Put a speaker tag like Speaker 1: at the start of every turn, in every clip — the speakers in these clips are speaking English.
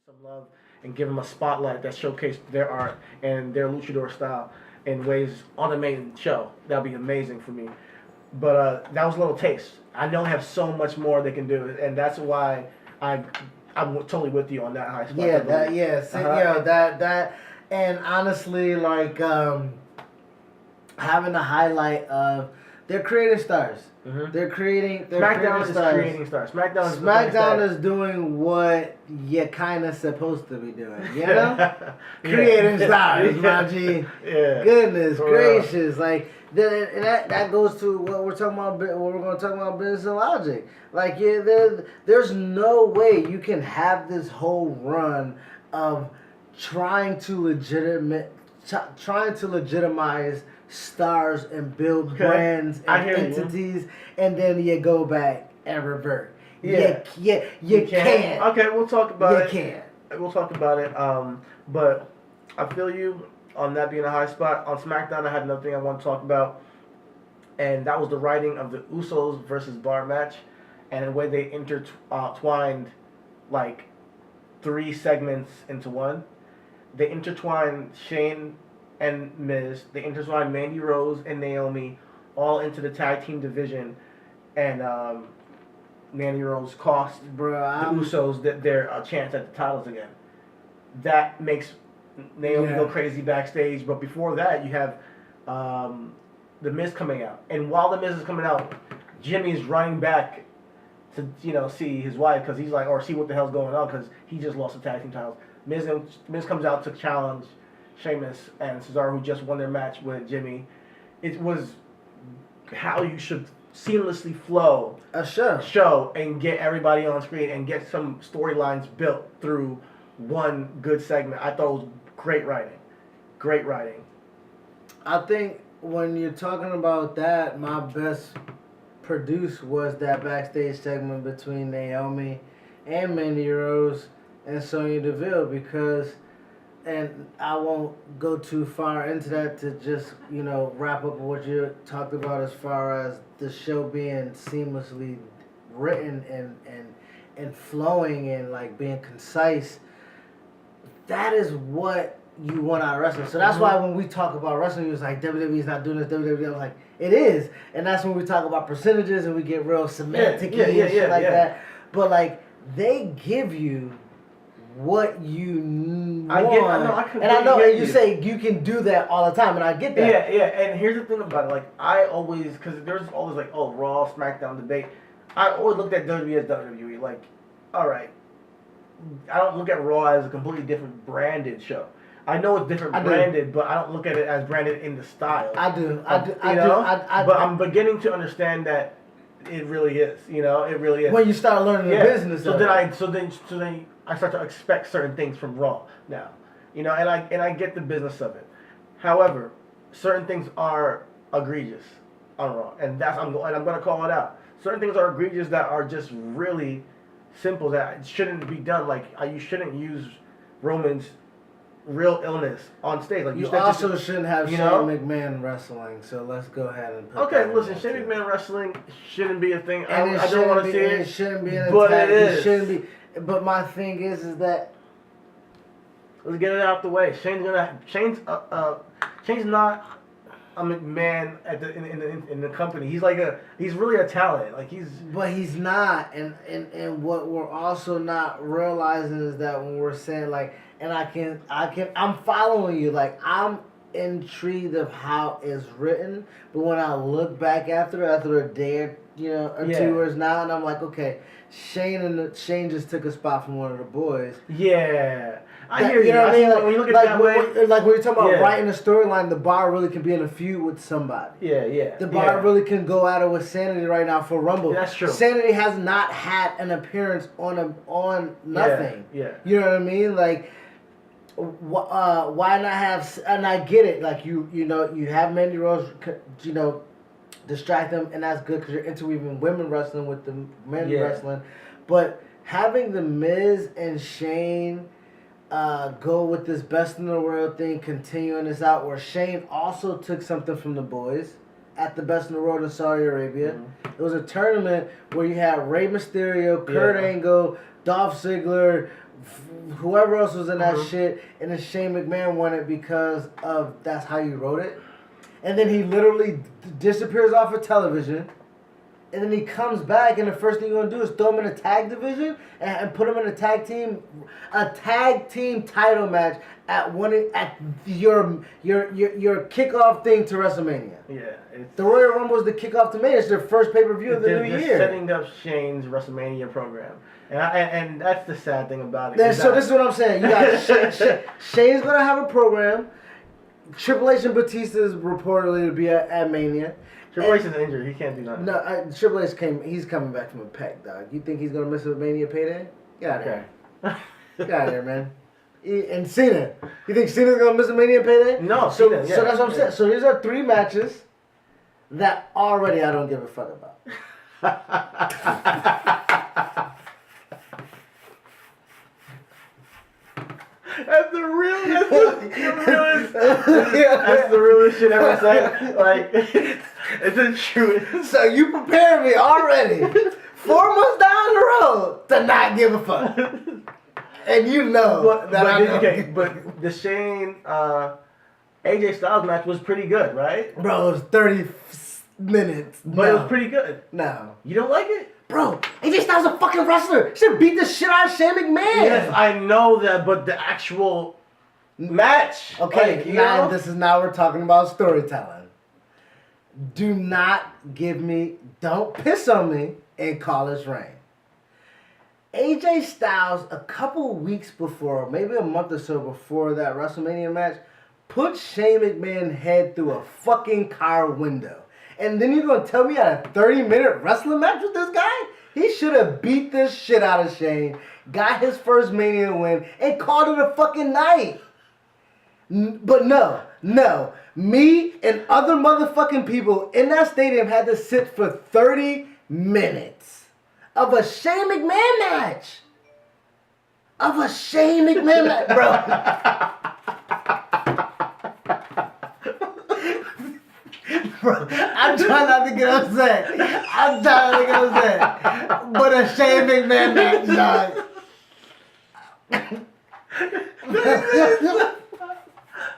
Speaker 1: some love and give them a spotlight that showcased their art and their luchador style in ways on the main show. That'd be amazing for me. But that was a little taste. I know they have so much more they can do, and that's why I'm totally with you on that high spot.
Speaker 2: That, and honestly, like having the highlight of they're creating stars.
Speaker 1: Mm-hmm.
Speaker 2: They're creating
Speaker 1: SmackDown
Speaker 2: stars.
Speaker 1: Creating stars.
Speaker 2: SmackDown is doing what you kind of supposed to be doing, you know? Creating stars, my G.
Speaker 1: Yeah.
Speaker 2: Goodness gracious, like that goes to what we're talking about. What we're going to talk about, business and logic. Like, there's no way you can have this whole run of trying to legitimize stars and build brands and entities, and then you go back and revert. You can't.
Speaker 1: Okay, we'll talk about it.
Speaker 2: You can't.
Speaker 1: We'll talk about it. But I feel you on that being a high spot. On SmackDown, I had another thing I want to talk about, and that was the writing of the Usos versus Bar match, and the way they intertwined like 3 segments into one. They intertwined Shane and Miz. They intertwined Mandy Rose and Naomi all into the tag team division, and Mandy Rose cost the Usos their chance at the titles again. That makes Naomi go crazy backstage. But before that, you have the Miz coming out, and while the Miz is coming out, Jimmy's running back to see his wife because he's like, or see what the hell's going on because he just lost the tag team titles. Miz comes out to challenge Sheamus and Cesaro, who just won their match with Jimmy. It was how you should seamlessly flow
Speaker 2: a show
Speaker 1: and get everybody on screen and get some storylines built through one good segment. I thought it was great writing. Great writing.
Speaker 2: I think when you're talking about that, my best produced was that backstage segment between Naomi and Mandy Rose and Sonya Deville, because, and I won't go too far into that to just, wrap up what you talked about as far as the show being seamlessly written and flowing and like being concise. That is what you want out of wrestling. So that's why when we talk about wrestling, it was like WWE's not doing this, WWE. I was like, it is. And that's when we talk about percentages and we get real semantic-y and shit like that. But like, they give you what you want. I know, and you say you can do that all the time, and I get that.
Speaker 1: Yeah. And here's the thing about it. Like, I always, because there's always like, Raw, SmackDown debate. I always looked at WWE as WWE. Like, all right, I don't look at Raw as a completely different branded show. I know it's different branded, but I don't look at it as branded in the style.
Speaker 2: I do.
Speaker 1: But I'm beginning to understand that it really is. It really is.
Speaker 2: When you start learning the business.
Speaker 1: So then I start to expect certain things from Raw now. And I get the business of it. However, certain things are egregious on Raw, and I'm going to call it out. Certain things are egregious that are just really simple that shouldn't be done. Like, you shouldn't use Roman's real illness on stage. Like,
Speaker 2: you also shouldn't have Shane McMahon wrestling. So let's go ahead and put
Speaker 1: listen, Shane McMahon wrestling shouldn't be a thing. I don't want to see it.
Speaker 2: It shouldn't be an
Speaker 1: but
Speaker 2: attack.
Speaker 1: It is.
Speaker 2: It shouldn't be. But my thing is that
Speaker 1: let's get it out the way. Shane's not a McMahon in the company. He's he's really a talent.
Speaker 2: But he's not. And what we're also not realizing is that when we're saying and I'm following you. Like, I'm intrigued of how it's written, but when I look back after a day or 2 years now, and I'm like, okay, Shane just took a spot from one of the boys.
Speaker 1: Yeah. I hear you.
Speaker 2: You know what I mean? Like,
Speaker 1: when you look at it that way.
Speaker 2: Like when you're talking about writing a storyline, the Bar really can be in a feud with somebody.
Speaker 1: Yeah.
Speaker 2: The Bar really can go at it with Sanity right now for Rumble.
Speaker 1: That's true.
Speaker 2: Sanity has not had an appearance on nothing.
Speaker 1: Yeah.
Speaker 2: You know what I mean? Like, why not have? And I get it. Like, you have Mandy Rose, distract them, and that's good because you're interweaving women wrestling with the men wrestling. But having the Miz and Shane go with this best in the world thing, continuing this out, where Shane also took something from the boys at the best in the world in Saudi Arabia. Mm-hmm. It was a tournament where you had Rey Mysterio, Kurt Angle, Dolph Ziggler, whoever else was in that shit, and then Shane McMahon won it because of that's how you wrote it. And then he literally disappears off of television. And then he comes back, and the first thing you're gonna do is throw him in a tag division and put him in a tag team title match at your kickoff thing to WrestleMania.
Speaker 1: Yeah,
Speaker 2: the Royal Rumble was the kickoff to Mania. It's their first pay-per-view of the new year.
Speaker 1: Setting up Shane's WrestleMania program, and that's the sad thing about it.
Speaker 2: So this is what I'm saying. You got Shane's gonna have a program. Triple H and Batista is reportedly to be at Mania.
Speaker 1: Triple H is injured. He can't do nothing.
Speaker 2: No, Triple H he's coming back from a pec, dog. You think he's gonna miss a Mania payday? Get out of here. Get out of here, man. And Cena. You think Cena's gonna miss a Mania payday?
Speaker 1: No,
Speaker 2: so
Speaker 1: Cena, yeah.
Speaker 2: So that's what I'm saying. So these are 3 matches that already I don't give a fuck about.
Speaker 1: That's the realest shit ever said. Like, it's the truth.
Speaker 2: So you prepared me already 4 months down the road to not give a fuck. And you know
Speaker 1: but the Shane AJ Styles match was pretty good, right?
Speaker 2: Bro, it was 30 minutes.
Speaker 1: But it was pretty good.
Speaker 2: No.
Speaker 1: You don't like it?
Speaker 2: Bro, AJ Styles is a fucking wrestler. He should beat the shit out of Shane McMahon.
Speaker 1: Yes, I know that, but the actual match.
Speaker 2: Okay, now this is now we're talking about storytelling. Do not don't piss on me and call this rain. AJ Styles, a couple weeks before, maybe a month or so before that WrestleMania match, put Shane McMahon's head through a fucking car window. And then you're going to tell me I had a 30-minute wrestling match with this guy? He should have beat this shit out of Shane, got his first Mania win, and called it a fucking night. But no. Me and other motherfucking people in that stadium had to sit for 30 minutes of a Shane McMahon match. Bro. Bro, I'm trying not to get upset. But a Shane McMahon match, dog.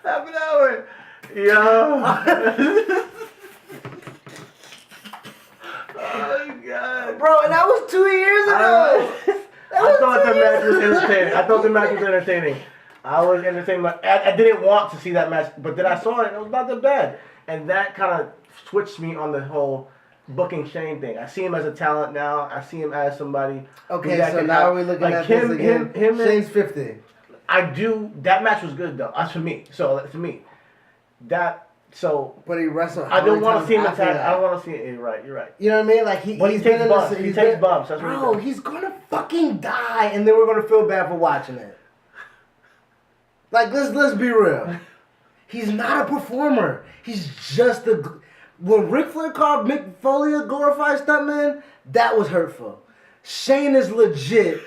Speaker 1: Half an hour. Yo. Oh, God.
Speaker 2: Bro, and that was 2 years ago.
Speaker 1: I thought the match was entertaining. I was entertained. I didn't want to see that match, but then I saw it, and it was not that bad. And that kind of switched me on the whole booking Shane thing. I see him as a talent now. I see him as somebody.
Speaker 2: Okay, so now we're looking at this again. Shane's 50.
Speaker 1: I do. That match was good though. That's for me. So for me, but
Speaker 2: he wrestled.
Speaker 1: I don't want to see him attack. I don't want to see it. You're right.
Speaker 2: You know what I mean? Like
Speaker 1: he takes bumps. He takes bumps. That's
Speaker 2: bro, he's gonna fucking die, and then we're gonna feel bad for watching it. Like let's be real. He's not a performer. He's just when Ric Flair called Mick Foley a glorified stuntman, that was hurtful. Shane is legit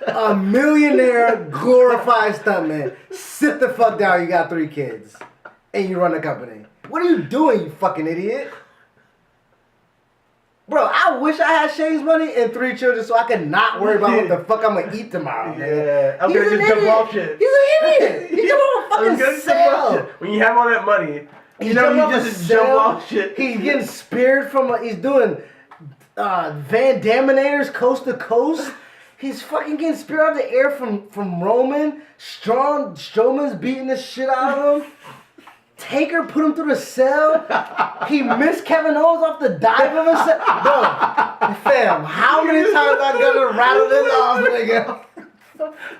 Speaker 2: a millionaire glorified stuntman. Sit the fuck down. You got 3 kids, and you run a company. What are you doing, you fucking idiot? Bro, I wish I had Shane's money and 3 children so I could not worry about what the fuck I'm gonna eat tomorrow.
Speaker 1: Yeah, I'm gonna just jump off shit.
Speaker 2: He's an idiot. He's jumping off fucking cell.
Speaker 1: When you have all that money, you just jump off shit.
Speaker 2: He's getting speared he's doing Van Daminators coast to coast. He's fucking getting speared out of the air from Roman. Strowman's beating the shit out of him. Taker put him through the cell. He missed Kevin Owens off the dive of a cell. Bro, fam, how many times I gotta rattle this off, nigga?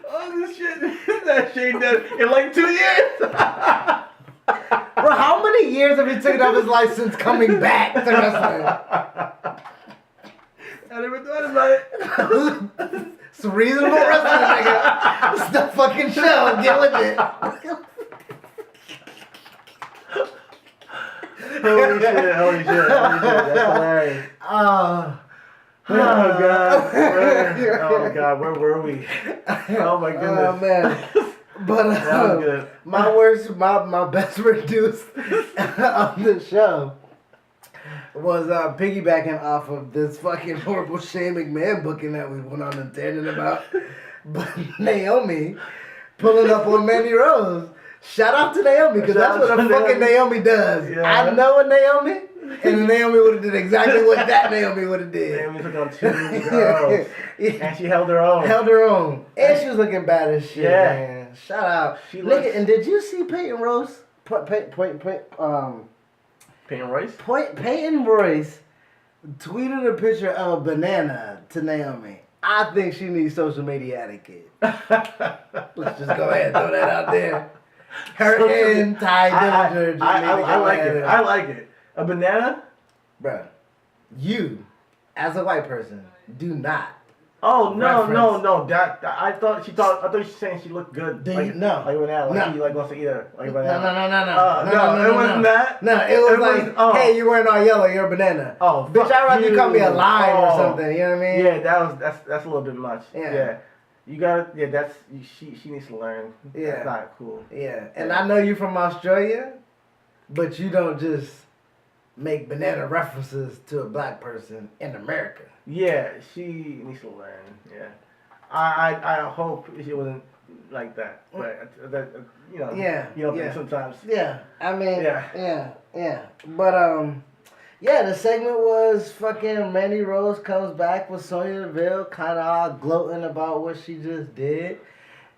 Speaker 1: Oh, this shit that Shane did in like 2 years.
Speaker 2: Bro, how many years have he taken off his license coming back to wrestling?
Speaker 1: I never thought about it.
Speaker 2: It's reasonable wrestling, nigga. It's the fucking show. Get with it.
Speaker 1: Holy shit. That's hilarious. Oh, God. Where were we? Oh, my goodness.
Speaker 2: Oh, man. But my best reduced on the show was piggybacking off of this fucking horrible Shane McMahon booking that we went on a tangent about. But Naomi pulling up on Mandy Rose. Shout out to Naomi, because that's what a fucking Naomi does. Yeah. I know a Naomi, and Naomi would have did exactly what that Naomi would have did.
Speaker 1: Naomi took on 2 girls, and she held her own.
Speaker 2: And she was looking bad as shit, man. Shout out. Nigga, and did you see Peyton Rose?
Speaker 1: Peyton Royce?
Speaker 2: Peyton Royce tweeted a picture of a banana to Naomi. I think she needs social media etiquette. Let's just go ahead and throw that out there. Her and Ty Dillinger.
Speaker 1: I like it. I like it. A banana?
Speaker 2: Bruh, you, as a white person, do not.
Speaker 1: Oh, no. I thought she was saying she looked good.
Speaker 2: No.
Speaker 1: Like banana. Like, like wants to eat her. Like banana.
Speaker 2: No.
Speaker 1: It wasn't that?
Speaker 2: No, it was like, hey, you're wearing all yellow, you're a banana.
Speaker 1: Oh,
Speaker 2: bitch, I'd rather you call me a lion or something, you know what I mean?
Speaker 1: Yeah, that's a little bit much. Yeah. You gotta, she needs to learn.
Speaker 2: Yeah.
Speaker 1: That's not cool.
Speaker 2: Yeah. And I know you from Australia, but you don't just make banana references to a black person in America.
Speaker 1: Yeah, she needs to learn. Yeah. I hope she wasn't like that. But, you know, think sometimes.
Speaker 2: Yeah. I mean, yeah. But, yeah, the segment was fucking Mandy Rose comes back with Sonya Deville kind of all gloating about what she just did.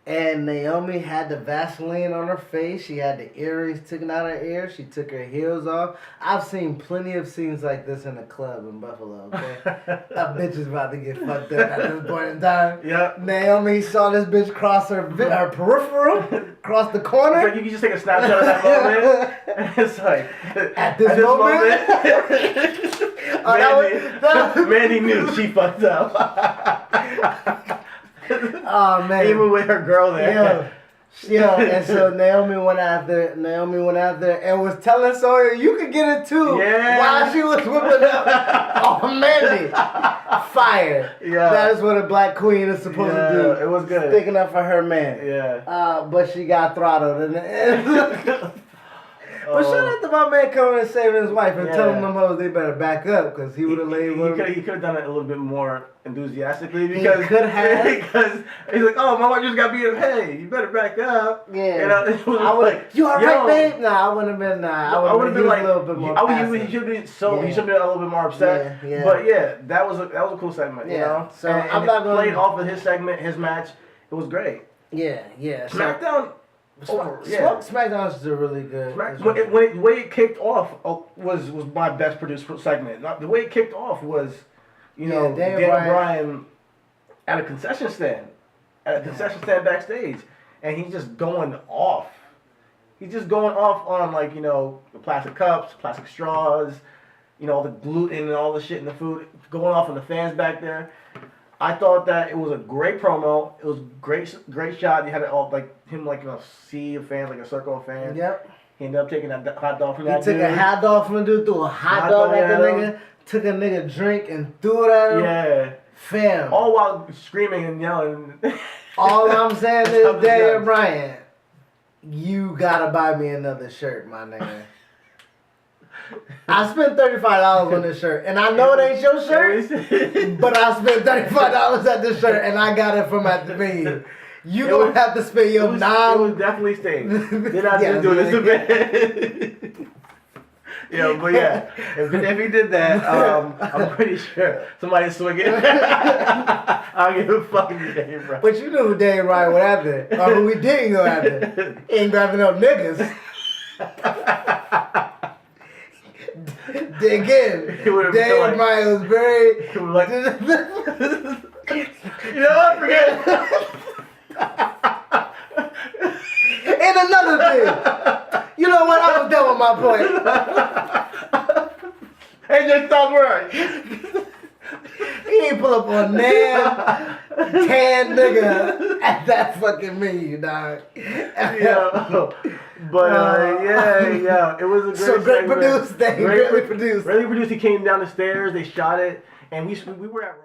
Speaker 2: And Naomi had the Vaseline on her face. She had the earrings taken out of her ear. She took her heels off. I've seen plenty of scenes like this in a club in Buffalo, okay? That bitch is about to get fucked up at this point in time.
Speaker 1: Yep.
Speaker 2: Naomi saw this bitch cross her peripheral, cross the corner.
Speaker 1: It's like you can just take a snapshot of that moment. It's like,
Speaker 2: at this moment?
Speaker 1: Mandy knew she fucked up.
Speaker 2: Oh man!
Speaker 1: Even with her girl there.
Speaker 2: Yeah. And so Naomi went out there and was telling Sawyer, "You could get it too."
Speaker 1: Yeah.
Speaker 2: While she was whipping up on Mandy. Fire. Yeah. That is what a black queen is supposed to do.
Speaker 1: It was good.
Speaker 2: Sticking up for her man.
Speaker 1: Yeah.
Speaker 2: But she got throttled in the end. But shout out to my man coming and saving his wife and telling them hoes they better back up, because he would have laid with her.
Speaker 1: He could have done it a little bit more enthusiastically, because
Speaker 2: he could have.
Speaker 1: Because he's like, oh, my wife just got beat up. Hey, you better back up.
Speaker 2: Yeah.
Speaker 1: And I
Speaker 2: would like, you alright, babe? Nah, I wouldn't have been. I would have been like a little bit more.
Speaker 1: He should be He should be a little bit more upset.
Speaker 2: Yeah.
Speaker 1: But yeah, that was a cool segment. You know.
Speaker 2: So I'm not
Speaker 1: played off of his segment, his match. It was great.
Speaker 2: Yeah.
Speaker 1: SmackDown.
Speaker 2: SmackDown is a really good.
Speaker 1: The way it kicked off was my best produced segment. The way it kicked off was, Daniel Bryan at a concession stand, backstage, and he's just going off. He's just going off on the plastic cups, plastic straws, all the gluten and all the shit in the food, going off on the fans back there. I thought that it was a great promo. It was great shot. You had it all him a sea of fans, like a circle of fans.
Speaker 2: Yep.
Speaker 1: He ended up taking a hot dog from that dude.
Speaker 2: He took a hot dog from the dude, threw a hot dog at the nigga, took a nigga drink and threw it at him.
Speaker 1: Yeah.
Speaker 2: Fam.
Speaker 1: All while screaming and yelling.
Speaker 2: All I'm saying is, Daniel Bryan, you gotta buy me another shirt, my nigga. I spent $35 on this shirt, and I know it ain't your shirt, but I spent $35 at this shirt, and I got it from at the venue. You gonna have to spend your
Speaker 1: It was definitely staying. They're not just doing this event. But yeah, if he did that, I'm pretty sure somebody's swinging. I don't give a fucking damn, bro.
Speaker 2: But you knew who Daniel Bryan went after, or who we didn't go after. He ain't grabbing up niggas. Again, Daniel Bryan was very.
Speaker 1: You know what? Forget it.
Speaker 2: And another thing. You know what? I was done with my point.
Speaker 1: AJ Styles word.
Speaker 2: He ain't pull up on Nam, tan nigga at that fucking menu, dog.
Speaker 1: It was a great.
Speaker 2: So great produced thing. Really produced.
Speaker 1: Really produced. He came down the stairs. They shot it, and we were at.